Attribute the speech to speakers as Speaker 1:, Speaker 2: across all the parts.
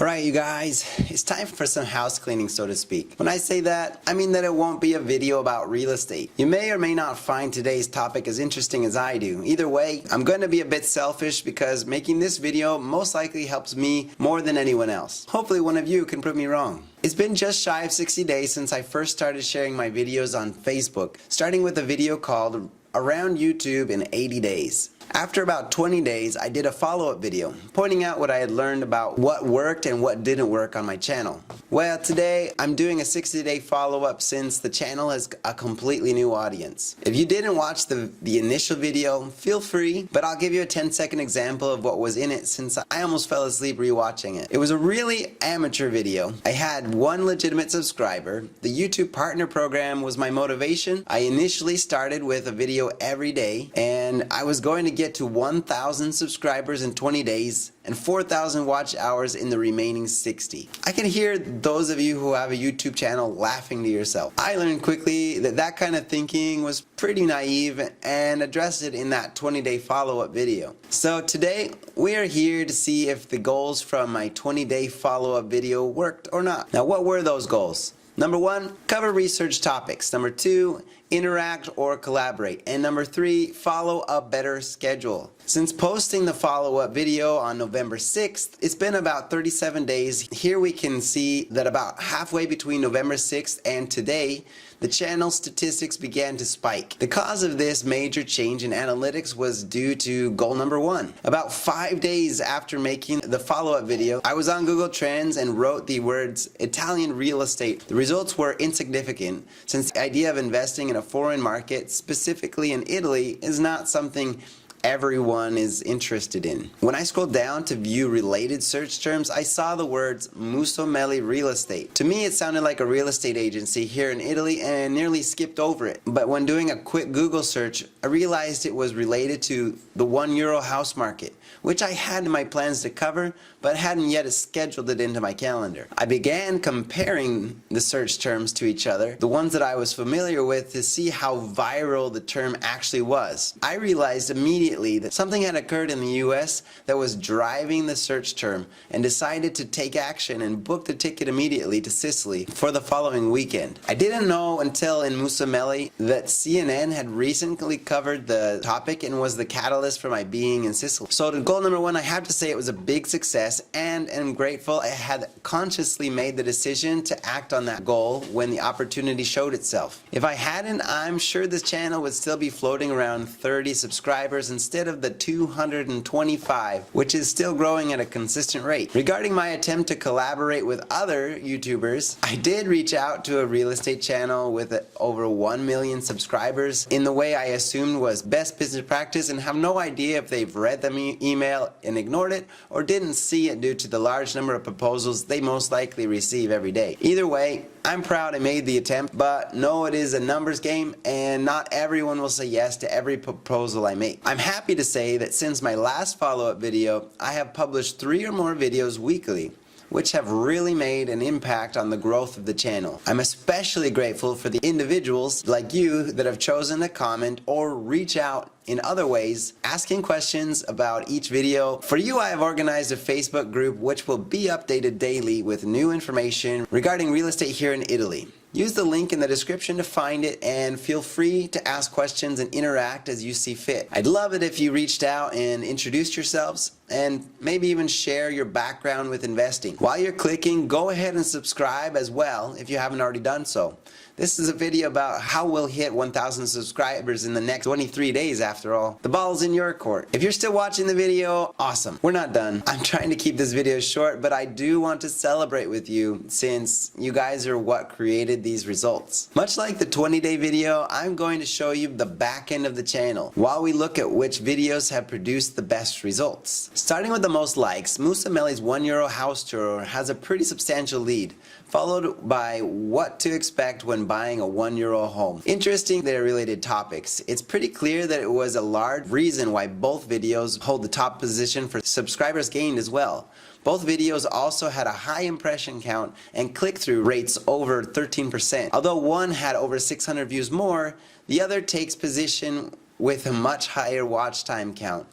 Speaker 1: Alright you guys, it's time for some house cleaning, so to speak. When I say that, I mean that it won't be a video about real estate. You may or may not find today's topic as interesting as I do. Either way, I'm going to be a bit selfish because making this video most likely helps me more than anyone else. Hopefully one of you can prove me wrong. It's been just shy of 60 days since I first started sharing my videos on Facebook, starting with a video called Around YouTube in 80 Days. After about 20 days, I did a follow-up video, pointing out what I had learned about what worked and what didn't work on my channel. Well, today, I'm doing a 60-day follow-up since the channel has a completely new audience. If you didn't watch the initial video, feel free, but I'll give you a 10-second example of what was in it since I almost fell asleep rewatching it. It was a really amateur video. I had one legitimate subscriber. The YouTube Partner Program was my motivation. I initially started with a video every day, and I was going to get to 1,000 subscribers in 20 days and 4,000 watch hours in the remaining 60. I can hear those of you who have a YouTube channel laughing to yourself. I learned quickly that that kind of thinking was pretty naive and addressed it in that 20-day follow-up video. So today we are here to see if the goals from my 20-day follow-up video worked or not. Now, what were those goals? Number 1, cover research topics. Number 2, interact or collaborate. And number 3, follow a better schedule. Since posting the follow-up video on November 6th, it's been about 37 days. Here we can see that about halfway between November 6th and today, the channel statistics began to spike. The cause of this major change in analytics was due to goal number 1. About 5 days after making the follow-up video, I was on Google Trends and wrote the words Italian real estate. The results were insignificant, since the idea of investing in a foreign market, specifically in Italy, is not something everyone is interested in. When I scrolled down to view related search terms, I saw the words mussomeli real estate. To me, it sounded like a real estate agency here in Italy and nearly skipped over it. But when doing a quick Google search, I realized it was related to the €1 house market, which I had in my plans to cover, but hadn't yet scheduled it into my calendar. I began comparing the search terms to each other, the ones that I was familiar with, to see how viral the term actually was. I realized immediately that something had occurred in the US that was driving the search term, and decided to take action and book the ticket immediately to Sicily for the following weekend. I didn't know until in mussomeli that CNN had recently covered the topic and was the catalyst for my being in Sicily. So to goal number 1, I have to say it was a big success, and am grateful I had consciously made the decision to act on that goal when the opportunity showed itself. If I hadn't, I'm sure this channel would still be floating around 30 subscribers instead of the 225, which is still growing at a consistent rate. Regarding my attempt to collaborate with other YouTubers, I did reach out to a real estate channel with over 1 million subscribers in the way I assumed was best business practice, and have no idea if they've read the email and ignored it or didn't see it due to the large number of proposals they most likely receive every day. Either way, I'm proud I made the attempt, but know it is a numbers game and not everyone will say yes to every proposal I make. I'm happy to say that since my last follow-up video, I have published 3 or more videos weekly, which have really made an impact on the growth of the channel. I'm especially grateful for the individuals like you that have chosen to comment or reach out in other ways, asking questions about each video. For you, I have organized a Facebook group which will be updated daily with new information regarding real estate here in Italy. Use the link in the description to find it, and feel free to ask questions and interact as you see fit. I'd love it if you reached out and introduced yourselves, and maybe even share your background with investing. While you're clicking, go ahead and subscribe as well if you haven't already done so. This is a video about how we'll hit 1,000 subscribers in the next 23 days after all. The ball's in your court. If you're still watching the video, awesome. We're not done. I'm trying to keep this video short, but I do want to celebrate with you since you guys are what created these results. Much like the 20-day video, I'm going to show you the back end of the channel while we look at which videos have produced the best results. Starting with the most likes, mussomeli's €1 house tour has a pretty substantial lead, followed by what to expect when buying a €1 home. Interesting, they're related topics. It's pretty clear that it was a large reason why both videos hold the top position for subscribers gained as well. Both videos also had a high impression count and click-through rates over 13%. Although one had over 600 views more, the other takes position with a much higher watch time count.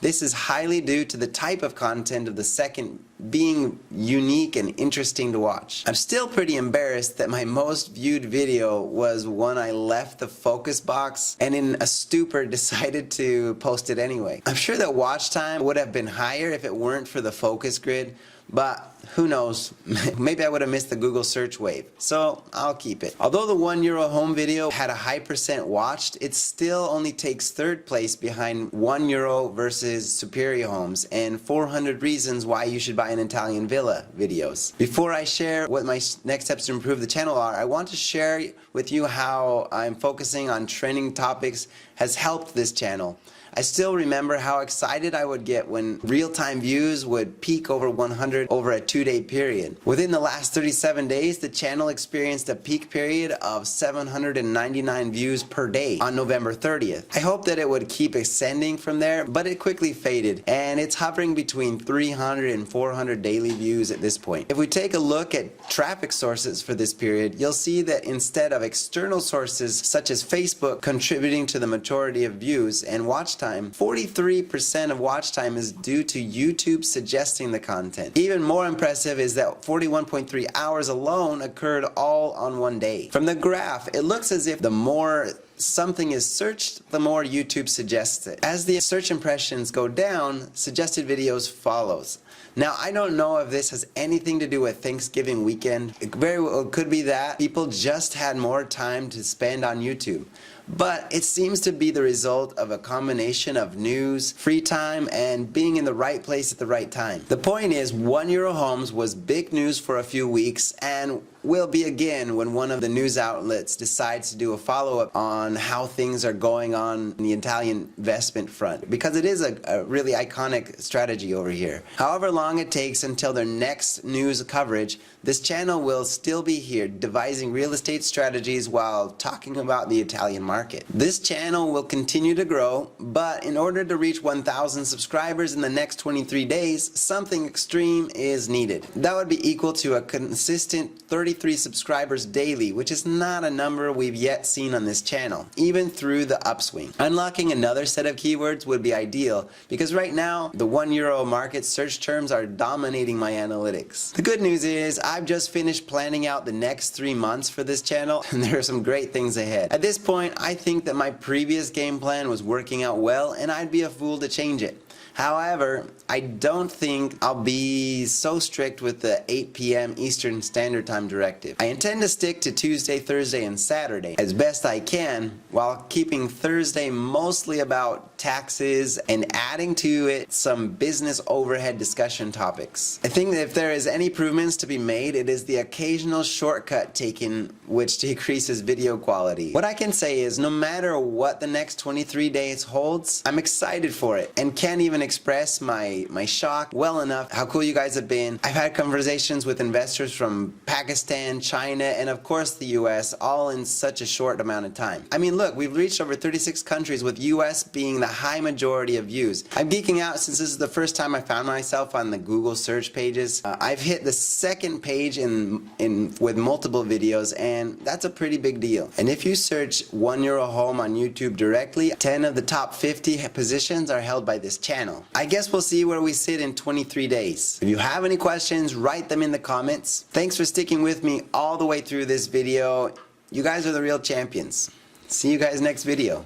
Speaker 1: This is highly due to the type of content of the second being unique and interesting to watch. I'm still pretty embarrassed that my most viewed video was one I left the focus box and in a stupor decided to post it anyway. I'm sure that watch time would have been higher if it weren't for the focus grid, but who knows, maybe I would have missed the Google search wave, so I'll keep it. Although the €1 home video had a high percent watched, it still only takes third place behind €1 versus Superior Homes and 400 reasons why you should buy an Italian villa videos. Before I share what my next steps to improve the channel are, I want to share with you how I'm focusing on trending topics has helped this channel. I still remember how excited I would get when real-time views would peak over 100 over a 2-day period. Within the last 37 days, the channel experienced a peak period of 799 views per day on November 30th. I hope that it would keep ascending from there, but it quickly faded, and it's hovering between 300 and 400 daily views at this point. If we take a look at traffic sources for this period, you'll see that instead of external sources such as Facebook contributing to the majority of views and watch time, 43% of watch time is due to YouTube suggesting the content. Even more impressive is that 41.3 hours alone occurred all on one day. From the graph, it looks as if the more something is searched, the more YouTube suggests it. As the search impressions go down, suggested videos follows. Now, I don't know if this has anything to do with Thanksgiving weekend. It very well could be that people just had more time to spend on YouTube. But it seems to be the result of a combination of news, free time, and being in the right place at the right time. The point is, €1 Homes was big news for a few weeks and will be again when one of the news outlets decides to do a follow-up on how things are going on in the Italian investment front, because it is a really iconic strategy over here. However long it takes until their next news coverage, this channel will still be here devising real estate strategies while talking about the Italian market. This channel will continue to grow, but in order to reach 1,000 subscribers in the next 23 days, something extreme is needed. That would be equal to a consistent 33 subscribers daily, which is not a number we've yet seen on this channel, even through the upswing. Unlocking another set of keywords would be ideal, because right now the €1 market search terms are dominating my analytics. The good news is I've just finished planning out the next 3 months for this channel, and there are some great things ahead. At this point, I think that my previous game plan was working out well, and I'd be a fool to change it. However, I don't think I'll be so strict with the 8 p.m. Eastern Standard Time directive. I intend to stick to Tuesday, Thursday, and Saturday as best I can, while keeping Thursday mostly about taxes and adding to it some business overhead discussion topics. I think that if there is any improvements to be made, it is the occasional shortcut taken which decreases video quality. What I can say is no matter what the next 23 days holds, I'm excited for it and can't even express my shock well enough how cool you guys have been. I've had conversations with investors from Pakistan, China, and of course the US, all in such a short amount of time. I mean, look, we've reached over 36 countries, with US being the high majority of views. I'm geeking out since this is the first time I found myself on the Google search pages. I've hit the second page with multiple videos, and that's a pretty big deal. And if you search €1 Home on YouTube directly, 10 of the top 50 positions are held by this channel. I guess we'll see where we sit in 23 days. If you have any questions, write them in the comments. Thanks for sticking with me all the way through this video. You guys are the real champions. See you guys next video.